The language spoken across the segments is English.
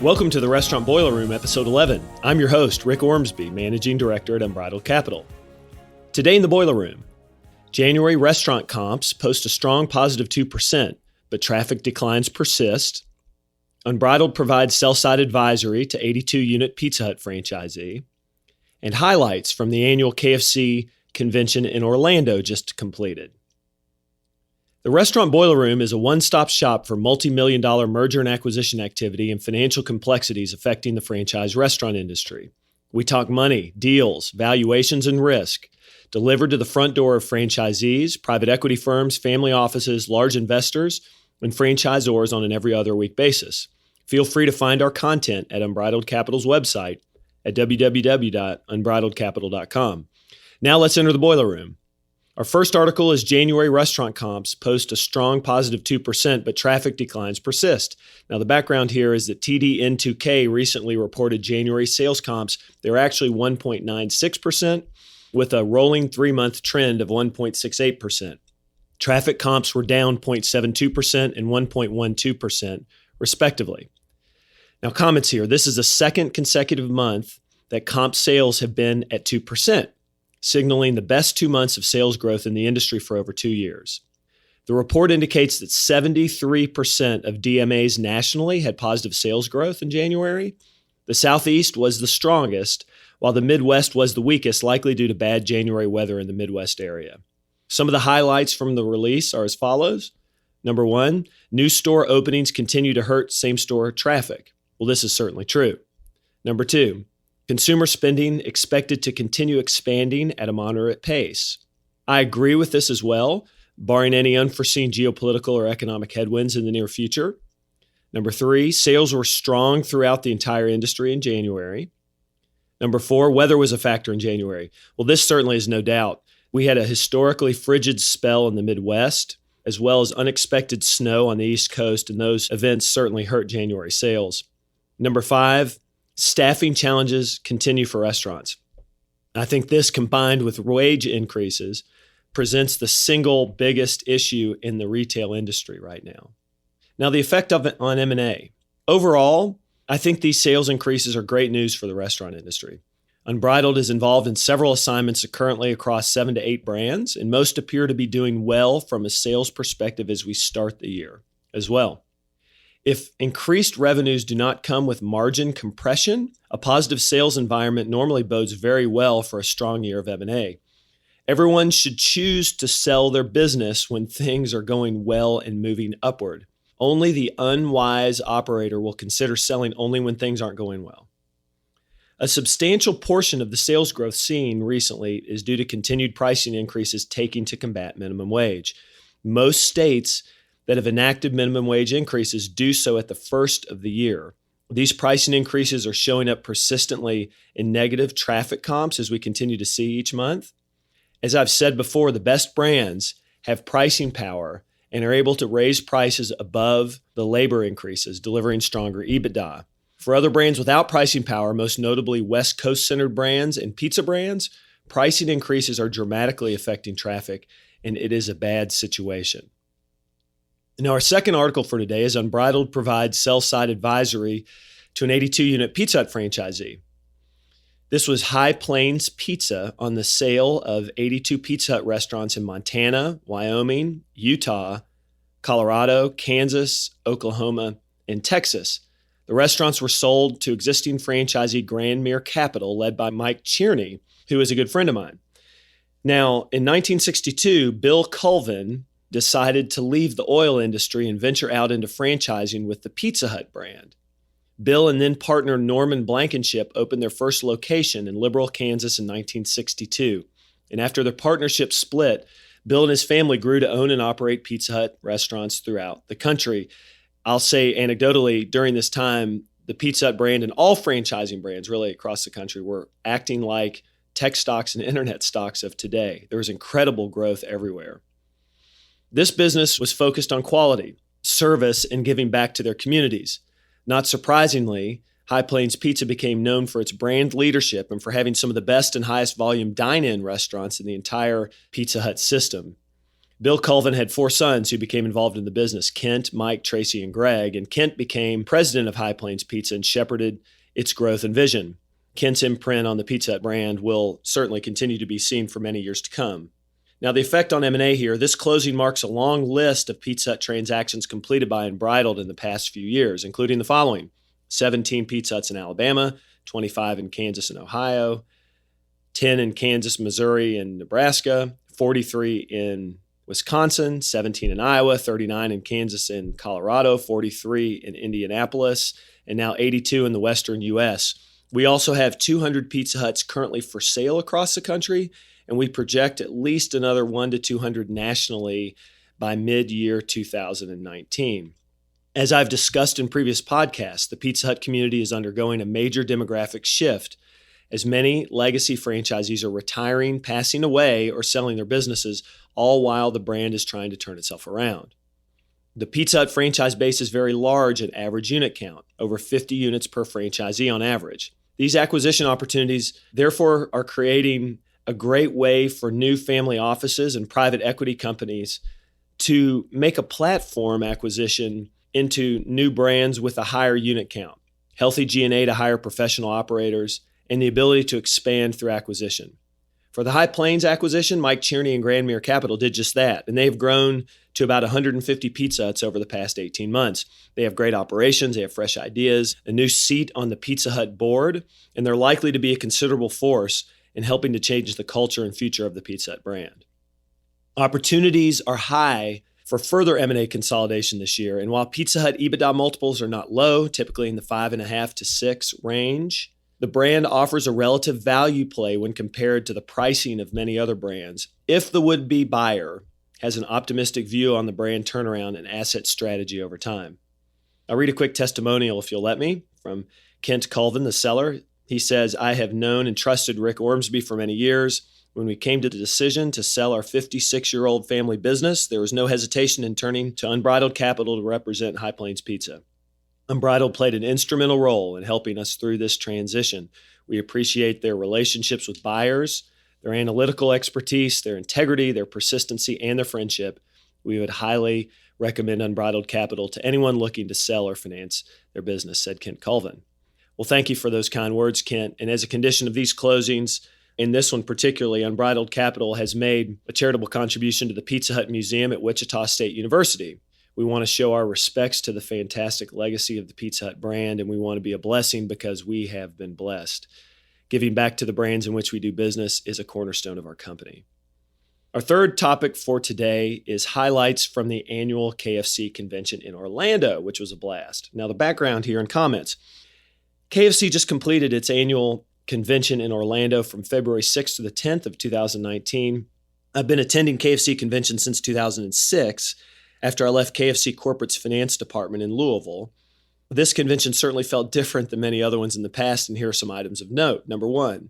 Welcome to the Restaurant Boiler Room, Episode 11. I'm your host, Rick Ormsby, Managing Director at Unbridled Capital. Today in the Boiler Room, January restaurant comps post a strong positive 2%, but traffic declines persist. Unbridled provides sell-side advisory to 82-unit Pizza Hut franchisee. And highlights from the annual KFC convention in Orlando just completed. The Restaurant Boiler Room is a one-stop shop for multi-million-dollar merger and acquisition activity and financial complexities affecting the franchise restaurant industry. We talk money, deals, valuations, and risk, delivered to the front door of franchisees, private equity firms, family offices, large investors, and franchisors on an every other week basis. Feel free to find our content at Unbridled Capital's website at www.unbridledcapital.com. Now let's enter the Boiler Room. Our first article is January restaurant comps post a strong positive 2%, but traffic declines persist. Now, the background here is that TDN2K recently reported January sales comps. They're actually 1.96% with a rolling 3-month trend of 1.68%. Traffic comps were down 0.72% and 1.12%, respectively. Now, comments here. This is the second consecutive month that comp sales have been at 2%. Signaling the best 2 months of sales growth in the industry for over 2 years. The report indicates that 73% of DMAs nationally had positive sales growth in January. The Southeast was the strongest, while the Midwest was the weakest, likely due to bad January weather in the Midwest area. Some of the highlights from the release are as follows. Number 1, new store openings continue to hurt same-store traffic. Well, this is certainly true. Number 2, consumer spending expected to continue expanding at a moderate pace. I agree with this as well, barring any unforeseen geopolitical or economic headwinds in the near future. Number 3, sales were strong throughout the entire industry in January. Number 4, weather was a factor in January. Well, this certainly is no doubt. We had a historically frigid spell in the Midwest, as well as unexpected snow on the East Coast, and those events certainly hurt January sales. Number 5, staffing challenges continue for restaurants. I think this, combined with wage increases, presents the single biggest issue in the retail industry right now. Now, the effect of it on M&A. Overall, I think these sales increases are great news for the restaurant industry. Unbridled is involved in several assignments currently across 7 to 8 brands, and most appear to be doing well from a sales perspective as we start the year as well. If increased revenues do not come with margin compression, a positive sales environment normally bodes very well for a strong year of M&A. Everyone should choose to sell their business when things are going well and moving upward. Only the unwise operator will consider selling only when things aren't going well. A substantial portion of the sales growth seen recently is due to continued pricing increases taken to combat minimum wage. Most states that have enacted minimum wage increases do so at the first of the year. These pricing increases are showing up persistently in negative traffic comps as we continue to see each month. As I've said before, the best brands have pricing power and are able to raise prices above the labor increases, delivering stronger EBITDA. For other brands without pricing power, most notably West Coast-centered brands and pizza brands, pricing increases are dramatically affecting traffic, and it is a bad situation. Now, our second article for today is Unbridled provides sell-side advisory to an 82-unit Pizza Hut franchisee. This was High Plains Pizza on the sale of 82 Pizza Hut restaurants in Montana, Wyoming, Utah, Colorado, Kansas, Oklahoma, and Texas. The restaurants were sold to existing franchisee Grandmere Capital, led by Mike Tierney, who is a good friend of mine. Now, in 1962, Bill Colvin decided to leave the oil industry and venture out into franchising with the Pizza Hut brand. Bill and then partner Norman Blankenship opened their first location in Liberal, Kansas in 1962. And after their partnership split, Bill and his family grew to own and operate Pizza Hut restaurants throughout the country. I'll say anecdotally, during this time, the Pizza Hut brand and all franchising brands really across the country were acting like tech stocks and internet stocks of today. There was incredible growth everywhere. This business was focused on quality, service, and giving back to their communities. Not surprisingly, High Plains Pizza became known for its brand leadership and for having some of the best and highest volume dine-in restaurants in the entire Pizza Hut system. Bill Colvin had 4 sons who became involved in the business: Kent, Mike, Tracy, and Greg. And Kent became president of High Plains Pizza and shepherded its growth and vision. Kent's imprint on the Pizza Hut brand will certainly continue to be seen for many years to come. Now, the effect on M&A here: this closing marks a long list of Pizza Hut transactions completed by Unbridled in the past few years, including the following: 17 Pizza Huts in Alabama, 25 in Kansas and Ohio, 10 in Kansas, Missouri, and Nebraska, 43 in Wisconsin, 17 in Iowa, 39 in Kansas and Colorado, 43 in Indianapolis, and now 82 in the western U.S. We also have 200 Pizza Huts currently for sale across the country, and we project at least another 1 to 200 nationally by mid-year 2019. As I've discussed in previous podcasts, the Pizza Hut community is undergoing a major demographic shift, as many legacy franchisees are retiring, passing away, or selling their businesses, all while the brand is trying to turn itself around. The Pizza Hut franchise base is very large in average unit count, over 50 units per franchisee on average. These acquisition opportunities, therefore, are creating a great way for new family offices and private equity companies to make a platform acquisition into new brands with a higher unit count, healthy G&A to hire professional operators, and the ability to expand through acquisition. For the High Plains acquisition, Mike Tierney and Grandmere Capital did just that, and they've grown to about 150 Pizza Huts over the past 18 months. They have great operations, they have fresh ideas, a new seat on the Pizza Hut board, and they're likely to be a considerable force in helping to change the culture and future of the Pizza Hut brand. Opportunities are high for further M&A consolidation this year, and while Pizza Hut EBITDA multiples are not low, typically in the 5.5 to 6 range, the brand offers a relative value play when compared to the pricing of many other brands if the would-be buyer has an optimistic view on the brand turnaround and asset strategy over time. I'll read a quick testimonial, if you'll let me, from Kent Colvin, the seller. He says, "I have known and trusted Rick Ormsby for many years. When we came to the decision to sell our 56-year-old family business, there was no hesitation in turning to Unbridled Capital to represent High Plains Pizza. Unbridled played an instrumental role in helping us through this transition. We appreciate their relationships with buyers, their analytical expertise, their integrity, their persistency, and their friendship. We would highly recommend Unbridled Capital to anyone looking to sell or finance their business," said Kent Colvin. Well, thank you for those kind words, Kent. And as a condition of these closings, in this one particularly, Unbridled Capital has made a charitable contribution to the Pizza Hut Museum at Wichita State University. We want to show our respects to the fantastic legacy of the Pizza Hut brand, and we want to be a blessing because we have been blessed. Giving back to the brands in which we do business is a cornerstone of our company. Our third topic for today is highlights from the annual KFC convention in Orlando, which was a blast. Now, the background here and comments. KFC just completed its annual convention in Orlando from February 6th to the 10th of 2019. I've been attending KFC conventions since 2006, after I left KFC Corporate's finance department in Louisville. This convention certainly felt different than many other ones in the past, and here are some items of note. Number one,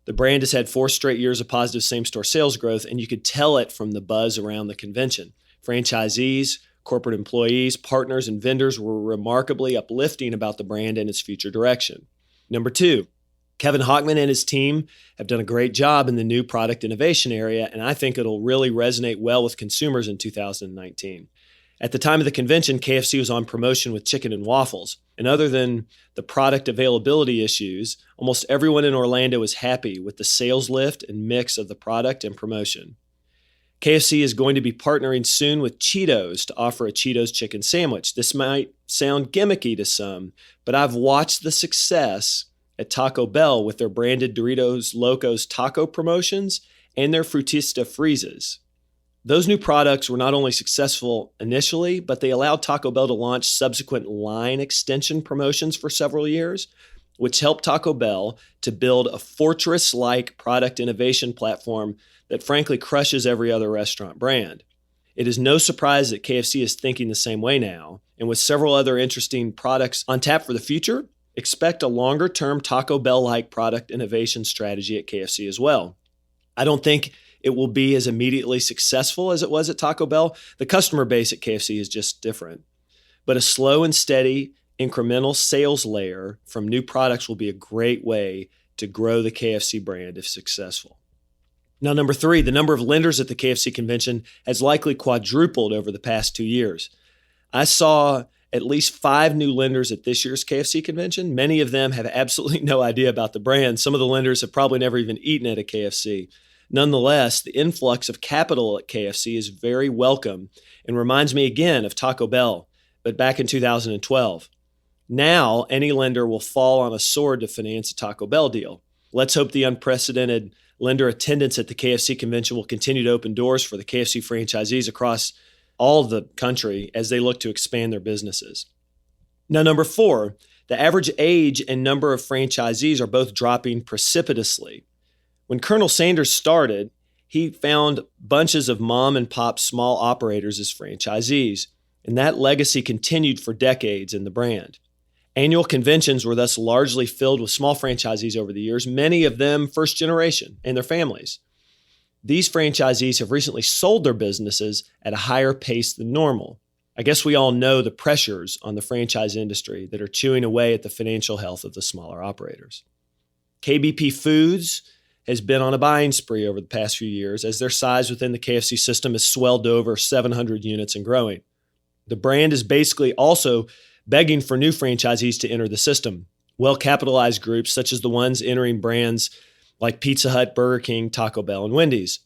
the brand has had 4 straight years of positive same-store sales growth, and you could tell it from the buzz around the convention. Franchisees, corporate employees, partners, and vendors were remarkably uplifting about the brand and its future direction. Number 2, Kevin Hochman and his team have done a great job in the new product innovation area, and I think it'll really resonate well with consumers in 2019. At the time of the convention, KFC was on promotion with chicken and waffles, and other than the product availability issues, almost everyone in Orlando was happy with the sales lift and mix of the product and promotion. KFC is going to be partnering soon with Cheetos to offer a Cheetos chicken sandwich. This might sound gimmicky to some, but I've watched the success at Taco Bell with their branded Doritos Locos taco promotions and their Frutista freezes. Those new products were not only successful initially, but they allowed Taco Bell to launch subsequent line extension promotions for several years, which helped Taco Bell to build a fortress-like product innovation platform that frankly crushes every other restaurant brand. It is no surprise that KFC is thinking the same way now, and with several other interesting products on tap for the future, expect a longer-term Taco Bell-like product innovation strategy at KFC as well. I don't think it will be as immediately successful as it was at Taco Bell. The customer base at KFC is just different. But a slow and steady incremental sales layer from new products will be a great way to grow the KFC brand if successful. Now, number 3, the number of lenders at the KFC convention has likely quadrupled over the past 2 years. I saw at least 5 new lenders at this year's KFC convention. Many of them have absolutely no idea about the brand. Some of the lenders have probably never even eaten at a KFC. Nonetheless, the influx of capital at KFC is very welcome and reminds me again of Taco Bell, but back in 2012. Now, any lender will fall on a sword to finance a Taco Bell deal. Let's hope the unprecedented lender attendance at the KFC convention will continue to open doors for the KFC franchisees across all of the country as they look to expand their businesses. Now, number 4, the average age and number of franchisees are both dropping precipitously. When Colonel Sanders started, he found bunches of mom and pop small operators as franchisees, and that legacy continued for decades in the brand. Annual conventions were thus largely filled with small franchisees over the years, many of them first generation and their families. These franchisees have recently sold their businesses at a higher pace than normal. I guess we all know the pressures on the franchise industry that are chewing away at the financial health of the smaller operators. KBP Foods has been on a buying spree over the past few years as their size within the KFC system has swelled to over 700 units and growing. The brand is basically also begging for new franchisees to enter the system. Well-capitalized groups such as the ones entering brands like Pizza Hut, Burger King, Taco Bell, and Wendy's.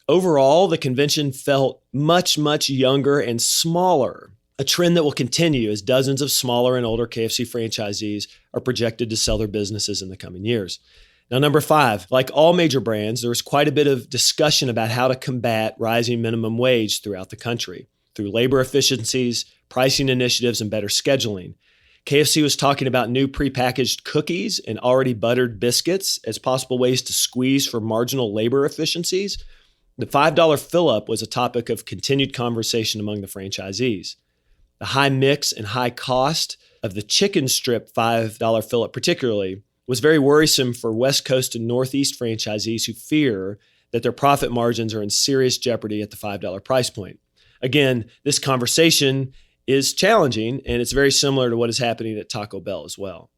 Overall, the convention felt much, much younger and smaller, a trend that will continue as dozens of smaller and older KFC franchisees are projected to sell their businesses in the coming years. Now, number 5, like all major brands, there is quite a bit of discussion about how to combat rising minimum wage throughout the country through labor efficiencies, pricing initiatives, and better scheduling. KFC was talking about new prepackaged cookies and already buttered biscuits as possible ways to squeeze for marginal labor efficiencies. The $5 fill-up was a topic of continued conversation among the franchisees. The high mix and high cost of the chicken strip $5 fill-up particularly was very worrisome for West Coast and Northeast franchisees who fear that their profit margins are in serious jeopardy at the $5 price point. Again, this conversation is challenging, and it's very similar to what is happening at Taco Bell as well.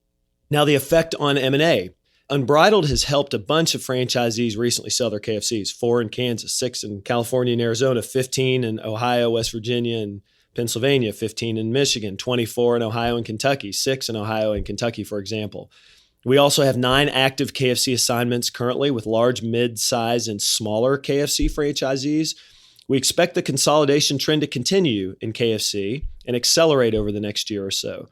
Now, the effect on M&A. Unbridled has helped a bunch of franchisees recently sell their KFCs, 4 in Kansas, 6 in California and Arizona, 15 in Ohio, West Virginia, and Pennsylvania, 15 in Michigan, 24 in Ohio and Kentucky, 6 in Ohio and Kentucky, for example. We also have 9 active KFC assignments currently with large, mid-size, and smaller KFC franchisees. We expect the consolidation trend to continue in KFC and accelerate over the next year or so.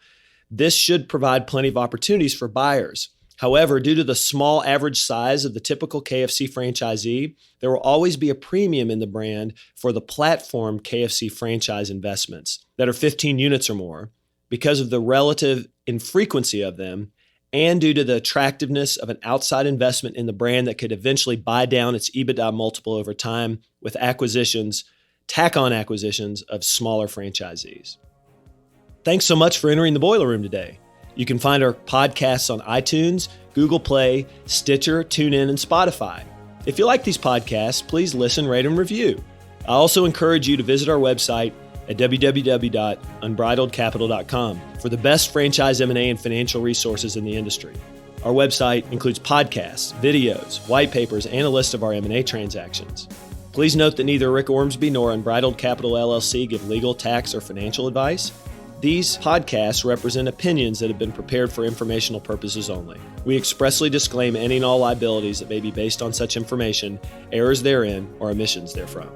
This should provide plenty of opportunities for buyers. However, due to the small average size of the typical KFC franchisee, there will always be a premium in the brand for the platform KFC franchise investments that are 15 units or more because of the relative infrequency of them and due to the attractiveness of an outside investment in the brand that could eventually buy down its EBITDA multiple over time with tack-on acquisitions of smaller franchisees. Thanks so much for entering the Boiler Room today. You can find our podcasts on iTunes, Google Play, Stitcher, TuneIn, and Spotify. If you like these podcasts, please listen, rate, and review. I also encourage you to visit our website at www.unbridledcapital.com for the best franchise M&A and financial resources in the industry. Our website includes podcasts, videos, white papers, and a list of our M&A transactions. Please note that neither Rick Ormsby nor Unbridled Capital LLC give legal, tax, or financial advice. These podcasts represent opinions that have been prepared for informational purposes only. We expressly disclaim any and all liabilities that may be based on such information, errors therein, or omissions therefrom.